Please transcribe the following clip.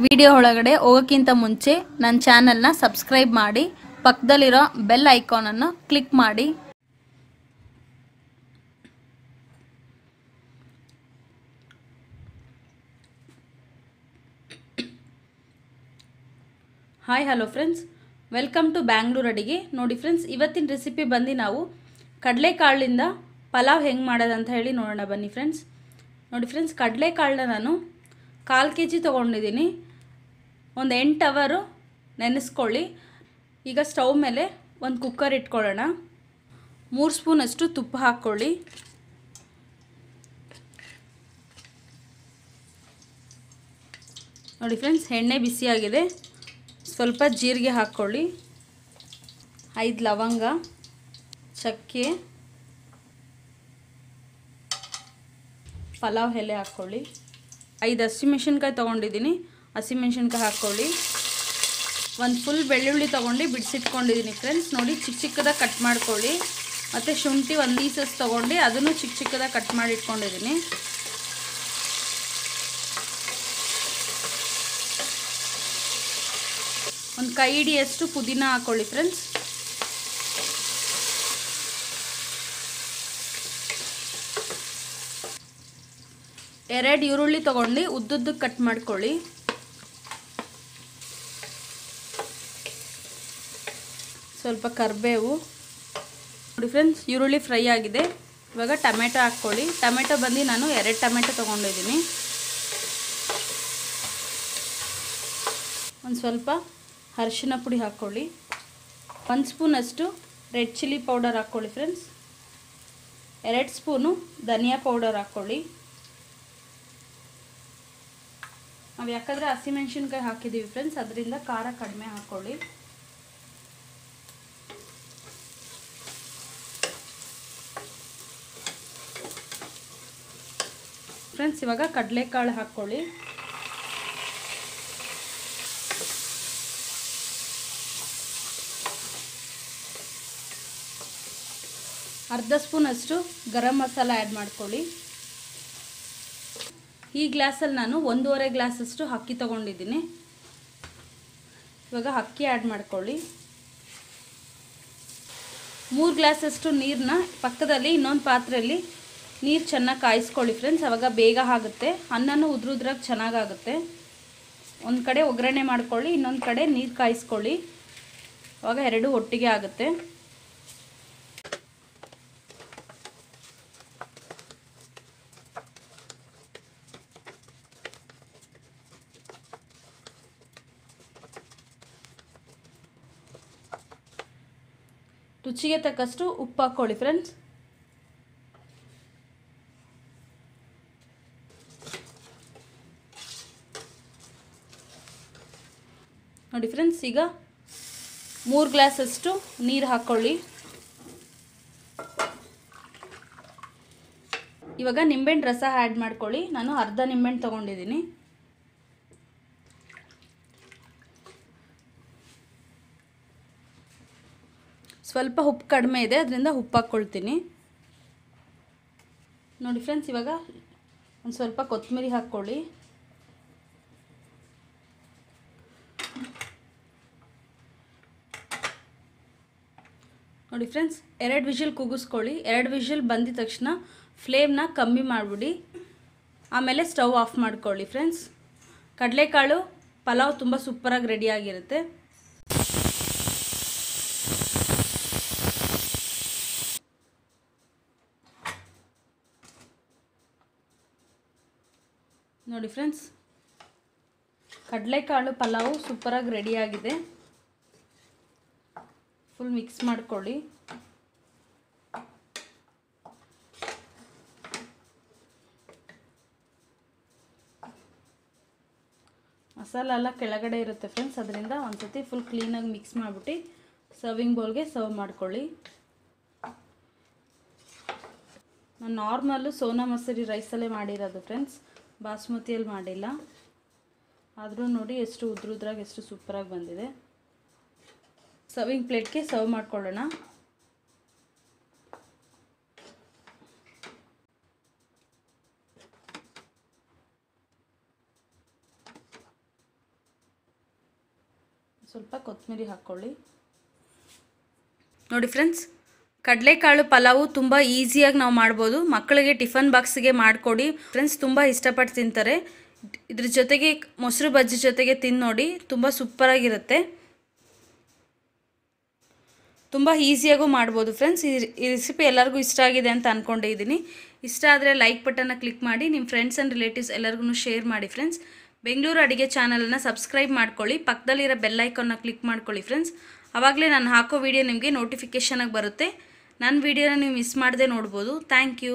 Video ಒಳಗಡೆ ಹೋಗೋಕ್ಕಿಂತ ಮುಂಚೆ ನನ್ನ ಚಾನೆಲ್ನ ಸಬ್ಸ್ಕ್ರೈಬ್ ಮಾಡಿ ಪಕ್ಕದಲ್ಲಿರೋ ಬೆಲ್ ಐಕಾನನ್ನು ಕ್ಲಿಕ್ ಮಾಡಿ. Hi hello friends, welcome to Bangalore ಅಡಿಗೆ. ನೋಡಿ ಫ್ರೆಂಡ್ಸ್, ಇವತ್ತಿನ ರೆಸಿಪಿ ಬಂದು ನಾವು ಕಡಲೆಕಾಳಿಂದ ಪಲಾವ್ ಹೆಂಗೆ ಮಾಡೋದಂತ ಹೇಳಿ ನೋಡೋಣ ಬನ್ನಿ ಫ್ರೆಂಡ್ಸ್. ನೋಡಿ ಫ್ರೆಂಡ್ಸ್, ಕಡಲೆಕಾಳನ್ನ ನಾನು 1/4 kg ತೊಗೊಂಡಿದ್ದೀನಿ. ಒಂದು 8 ಅವರು ನೆನೆಸ್ಕೊಳ್ಳಿ. ಈಗ ಸ್ಟವ್ ಮೇಲೆ ಒಂದು ಕುಕ್ಕರ್ ಇಟ್ಕೊಳ್ಳೋಣ. 3 ಸ್ಪೂನಷ್ಟು ತುಪ್ಪ ಹಾಕ್ಕೊಳ್ಳಿ. ನೋಡಿ ಫ್ರೆಂಡ್ಸ್, ಎಣ್ಣೆ ಬಿಸಿಯಾಗಿದೆ. ಸ್ವಲ್ಪ ಜೀರಿಗೆ ಹಾಕ್ಕೊಳ್ಳಿ, 5 ಲವಂಗ, ಚಕ್ಕೆ, ಪಲಾವ್ ಎಲೆ ಹಾಕ್ಕೊಳ್ಳಿ, 5 ಹಸಿಮೆಣಸಿನ್ಕಾಯಿ ತೊಗೊಂಡಿದ್ದೀನಿ, ಹಸಿಮೆಣಸಿನ್ಕಾಯಿ ಹಾಕ್ಕೊಳ್ಳಿ. ಒಂದು ಫುಲ್ ಬೆಳ್ಳುಳ್ಳಿ ತೊಗೊಂಡು ಬಿಡಿಸಿಟ್ಕೊಂಡಿದ್ದೀನಿ ಫ್ರೆಂಡ್ಸ್. ನೋಡಿ, ಚಿಕ್ಕ ಚಿಕ್ಕದಾಗಿ ಕಟ್ ಮಾಡ್ಕೊಳ್ಳಿ. ಮತ್ತು ಶುಂಠಿ 1 ಪೀಸಸ್ ತೊಗೊಂಡು ಅದನ್ನು ಚಿಕ್ಕ ಚಿಕ್ಕದಾಗಿ ಕಟ್ ಮಾಡಿ ಇಟ್ಕೊಂಡಿದ್ದೀನಿ. ಒಂದು ಕೈ ಹಿಡಿಯಷ್ಟು ಪುದೀನ ಹಾಕ್ಕೊಳ್ಳಿ ಫ್ರೆಂಡ್ಸ್. ಎರಡು ಈರುಳ್ಳಿ ತೊಗೊಂಡು ಉದ್ದುದ್ದಕ್ಕೆ ಕಟ್ ಮಾಡ್ಕೊಳ್ಳಿ. ಸ್ವಲ್ಪ ಕರಿಬೇವು. ನೋಡಿ ಫ್ರೆಂಡ್ಸ್, ಈರುಳ್ಳಿ ಫ್ರೈ ಆಗಿದೆ. ಇವಾಗ ಟೊಮೆಟೊ ಹಾಕ್ಕೊಳ್ಳಿ. ಟೊಮೆಟೊ ಬಂದು ನಾನು 2 ಟೊಮೆಟೊ ತೊಗೊಂಡಿದ್ದೀನಿ. ಒಂದು ಸ್ವಲ್ಪ ಅರಿಶಿನ ಪುಡಿ ಹಾಕ್ಕೊಳ್ಳಿ. 1 ಸ್ಪೂನಷ್ಟು ರೆಡ್ ಚಿಲ್ಲಿ ಪೌಡರ್ ಹಾಕ್ಕೊಳ್ಳಿ ಫ್ರೆಂಡ್ಸ್. 2 ಸ್ಪೂನು ಧನಿಯಾ ಪೌಡರ್ ಹಾಕ್ಕೊಳ್ಳಿ. ನಾವು ಯಾಕಂದರೆ ಹಸಿಮೆಣಸಿನ್ಕಾಯಿ ಹಾಕಿದ್ದೀವಿ ಫ್ರೆಂಡ್ಸ್, ಅದರಿಂದ ಖಾರ ಕಡಿಮೆ ಹಾಕ್ಕೊಳ್ಳಿ. ಫ್ರೆಂಡ್ಸ್, ಇವಾಗ ಕಡಲೆಕಾಳು ಹಾಕ್ಕೊಳ್ಳಿ. ಅರ್ಧ ಸ್ಪೂನಷ್ಟು ಗರಂ ಮಸಾಲ ಆ್ಯಡ್ ಮಾಡ್ಕೊಳ್ಳಿ. ಈ ಗ್ಲಾಸಲ್ಲಿ ನಾನು 1.5 ಗ್ಲಾಸಷ್ಟು ಅಕ್ಕಿ ತೊಗೊಂಡಿದ್ದೀನಿ. ಇವಾಗ ಅಕ್ಕಿ ಆ್ಯಡ್ ಮಾಡ್ಕೊಳ್ಳಿ. 3 ಗ್ಲಾಸಷ್ಟು ನೀರನ್ನ ಪಕ್ಕದಲ್ಲಿ ಇನ್ನೊಂದು ಪಾತ್ರೆಯಲ್ಲಿ ನೀರು ಚೆನ್ನಾಗಿ ಕಾಯಿಸ್ಕೊಳ್ಳಿ ಫ್ರೆಂಡ್ಸ್. ಆವಾಗ ಬೇಗ ಆಗುತ್ತೆ, ಅನ್ನನೂ ಉದ್ರಾಗಿ ಚೆನ್ನಾಗಾಗುತ್ತೆ. ಒಂದು ಕಡೆ ಒಗ್ಗರಣೆ ಮಾಡ್ಕೊಳ್ಳಿ, ಇನ್ನೊಂದು ಕಡೆ ನೀರು ಕಾಯಿಸ್ಕೊಳ್ಳಿ. ಆವಾಗ ಎರಡೂ ಒಟ್ಟಿಗೆ ಆಗುತ್ತೆ. ರುಚಿಗೆ ತಕ್ಕಷ್ಟು ಉಪ್ಪು ಹಾಕ್ಕೊಳ್ಳಿ ಫ್ರೆಂಡ್ಸ್. ನೋಡಿ ಫ್ರೆಂಡ್ಸ್, ಈಗ 3 ಗ್ಲಾಸಷ್ಟು ನೀರು ಹಾಕ್ಕೊಳ್ಳಿ. ಇವಾಗ ನಿಂಬೆಹಣ್ಣು ರಸ ಆ್ಯಡ್ ಮಾಡ್ಕೊಳ್ಳಿ. ನಾನು ಅರ್ಧ ನಿಂಬೆಹಣ್ಣು ತೊಗೊಂಡಿದ್ದೀನಿ. ಸ್ವಲ್ಪ ಉಪ್ಪು ಕಡಿಮೆ ಇದೆ, ಅದರಿಂದ ಉಪ್ಪು ಹಾಕ್ಕೊಳ್ತೀನಿ. ನೋಡಿ ಫ್ರೆಂಡ್ಸ್, ಇವಾಗ ಒಂದು ಸ್ವಲ್ಪ ಕೊತ್ತಂಬರಿ ಹಾಕ್ಕೊಳ್ಳಿ. ನೋಡಿ ಫ್ರೆಂಡ್ಸ್, 2 ವಿಷಲ್ ಕೂಗಿಸ್ಕೊಳ್ಳಿ. 2 ವಿಷಲ್ ಬಂದಿದ ತಕ್ಷಣ ಫ್ಲೇಮ್ನ ಕಮ್ಮಿ ಮಾಡಿಬಿಡಿ. ಆಮೇಲೆ ಸ್ಟವ್ ಆಫ್ ಮಾಡ್ಕೊಳ್ಳಿ ಫ್ರೆಂಡ್ಸ್. ಕಡಲೆಕಾಳು ಪಲಾವ್ ತುಂಬ ಸೂಪರಾಗಿ ರೆಡಿಯಾಗಿರುತ್ತೆ. ನೋಡಿ ಫ್ರೆಂಡ್ಸ್, ಕಡಲೆಕಾಳು ಪಲಾವು ಸೂಪರಾಗಿ ರೆಡಿಯಾಗಿದೆ. ಫುಲ್ ಮಿಕ್ಸ್ ಮಾಡ್ಕೊಳ್ಳಿ. ಮಸಾಲ ಎಲ್ಲ ಕೆಳಗಡೆ ಇರುತ್ತೆ ಫ್ರೆಂಡ್ಸ್, ಅದರಿಂದ ಒಂದ್ಸತಿ ಫುಲ್ ಕ್ಲೀನಾಗಿ ಮಿಕ್ಸ್ ಮಾಡಿಬಿಟ್ಟು ಸರ್ವಿಂಗ್ ಬೌಲ್ಗೆ ಸರ್ವ್ ಮಾಡ್ಕೊಳ್ಳಿ. ನಾನು ನಾರ್ಮಲ್ಲು ಸೋನಾ ಮಸೂರಿ ರೈಸಲ್ಲೇ ಮಾಡಿರೋದು ಫ್ರೆಂಡ್ಸ್, ಬಾಸ್ಮತಿಯಲ್ಲಿ ಮಾಡಿಲ್ಲ. ಆದರೂ ನೋಡಿ ಎಷ್ಟು ಉದ್ರಾಗಿ ಎಷ್ಟು ಸೂಪರಾಗಿ ಬಂದಿದೆ. ಸರ್ವಿಂಗ್ ಪ್ಲೇಟ್ಗೆ ಸರ್ವ್ ಮಾಡ್ಕೊಳ್ಳೋಣ. ಸ್ವಲ್ಪ ಕೊತ್ತಂಬರಿ ಹಾಕ್ಕೊಳ್ಳಿ. ನೋಡಿ ಫ್ರೆಂಡ್ಸ್, ಕಡಲೆಕಾಳು ಪಲಾವು ತುಂಬ ಈಸಿಯಾಗಿ ನಾವು ಮಾಡ್ಬೋದು. ಮಕ್ಕಳಿಗೆ ಟಿಫನ್ ಬಾಕ್ಸಿಗೆ ಮಾಡಿಕೊಡಿ ಫ್ರೆಂಡ್ಸ್, ತುಂಬ ಇಷ್ಟಪಟ್ಟು ತಿಂತಾರೆ. ಇದ್ರ ಜೊತೆಗೆ ಮೊಸರು ಬಜ್ಜಿ ಜೊತೆಗೆ ತಿಂದು ನೋಡಿ, ತುಂಬ ಸೂಪರಾಗಿರುತ್ತೆ. ತುಂಬ ಈಸಿಯಾಗೂ ಮಾಡ್ಬೋದು ಫ್ರೆಂಡ್ಸ್. ಈ ರೆಸಿಪಿ ಎಲ್ಲರಿಗೂ ಇಷ್ಟ ಆಗಿದೆ ಅಂತ ಅಂದ್ಕೊಂಡಿದ್ದೀನಿ. ಇಷ್ಟ ಆದರೆ ಲೈಕ್ ಬಟನ್ನ ಕ್ಲಿಕ್ ಮಾಡಿ, ನಿಮ್ಮ ಫ್ರೆಂಡ್ಸ್ ಆ್ಯಂಡ್ ರಿಲೇಟಿವ್ಸ್ ಎಲ್ಲರಿಗೂ ಶೇರ್ ಮಾಡಿ ಫ್ರೆಂಡ್ಸ್. ಬೆಂಗಳೂರು ಅಡುಗೆ ಚಾನಲನ್ನು ಸಬ್ಸ್ಕ್ರೈಬ್ ಮಾಡ್ಕೊಳ್ಳಿ, ಪಕ್ಕದಲ್ಲಿರೋ ಬೆಲ್ ಐಕಾನ್ನ ಕ್ಲಿಕ್ ಮಾಡ್ಕೊಳ್ಳಿ ಫ್ರೆಂಡ್ಸ್. ಆವಾಗಲೇ ನಾನು ಹಾಕೋ ವಿಡಿಯೋ ನಿಮಗೆ ನೋಟಿಫಿಕೇಷನಾಗಿ ಬರುತ್ತೆ. ನನ್ನ ವಿಡಿಯೋನ ನೀವು ಮಿಸ್ ಮಾಡದೆ ನೋಡ್ಬೋದು. Thank you.